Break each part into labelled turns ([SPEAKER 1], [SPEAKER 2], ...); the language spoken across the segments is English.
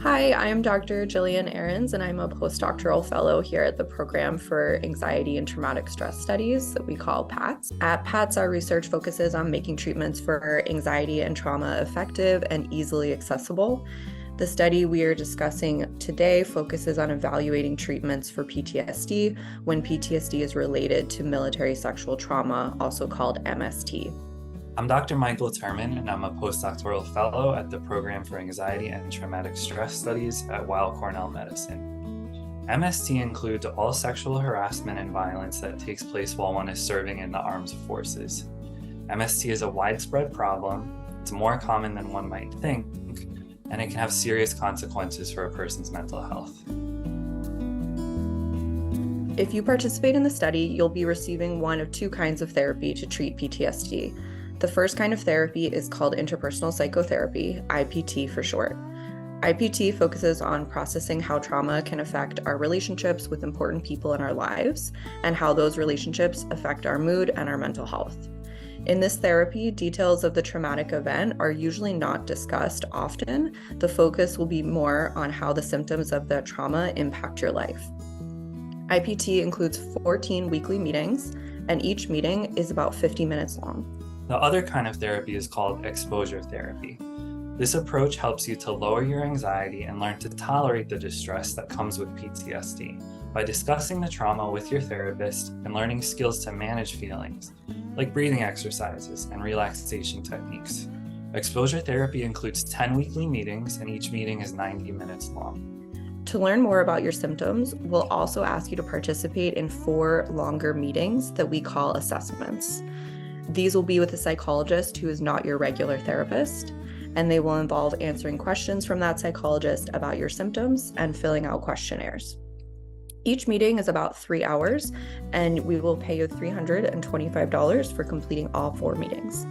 [SPEAKER 1] Hi, I am Dr. Jillian Ahrens, and I'm a postdoctoral fellow here at the Program for Anxiety and Traumatic Stress Studies that we call PATS. At PATS, our research focuses on making treatments for anxiety and trauma effective and easily accessible. The study we are discussing today focuses on evaluating treatments for PTSD when PTSD is related to military sexual trauma, also called MST.
[SPEAKER 2] I'm Dr. Michael Turman, and I'm a postdoctoral fellow at the Program for Anxiety and Traumatic Stress Studies at Weill Cornell Medicine. MST includes all sexual harassment and violence that takes place while one is serving in the armed forces. MST is a widespread problem, it's more common than one might think, and it can have serious consequences for a person's mental health.
[SPEAKER 1] If you participate in the study, you'll be receiving one of two kinds of therapy to treat PTSD. The first kind of therapy is called interpersonal psychotherapy, IPT for short. IPT focuses on processing how trauma can affect our relationships with important people in our lives and how those relationships affect our mood and our mental health. In this therapy, details of the traumatic event are usually not discussed often. The focus will be more on how the symptoms of the trauma impact your life. IPT includes 14 weekly meetings, and each meeting is about 50 minutes long.
[SPEAKER 2] The other kind of therapy is called exposure therapy. This approach helps you to lower your anxiety and learn to tolerate the distress that comes with PTSD by discussing the trauma with your therapist and learning skills to manage feelings, like breathing exercises and relaxation techniques. Exposure therapy includes 10 weekly meetings, and each meeting is 90 minutes long.
[SPEAKER 1] To learn more about your symptoms, we'll also ask you to participate in 4 longer meetings that we call assessments. These will be with a psychologist who is not your regular therapist, and they will involve answering questions from that psychologist about your symptoms and filling out questionnaires. Each meeting is about 3 hours, and we will pay you $325 for completing all 4 meetings.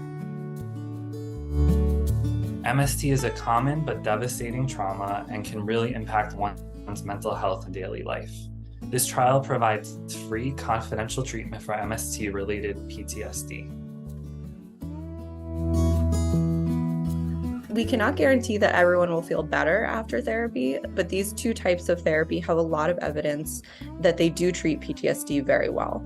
[SPEAKER 2] MST is a common but devastating trauma and can really impact one's mental health and daily life. This trial provides free, confidential treatment for MST-related PTSD.
[SPEAKER 1] We cannot guarantee that everyone will feel better after therapy, but these 2 types of therapy have a lot of evidence that they do treat PTSD very well.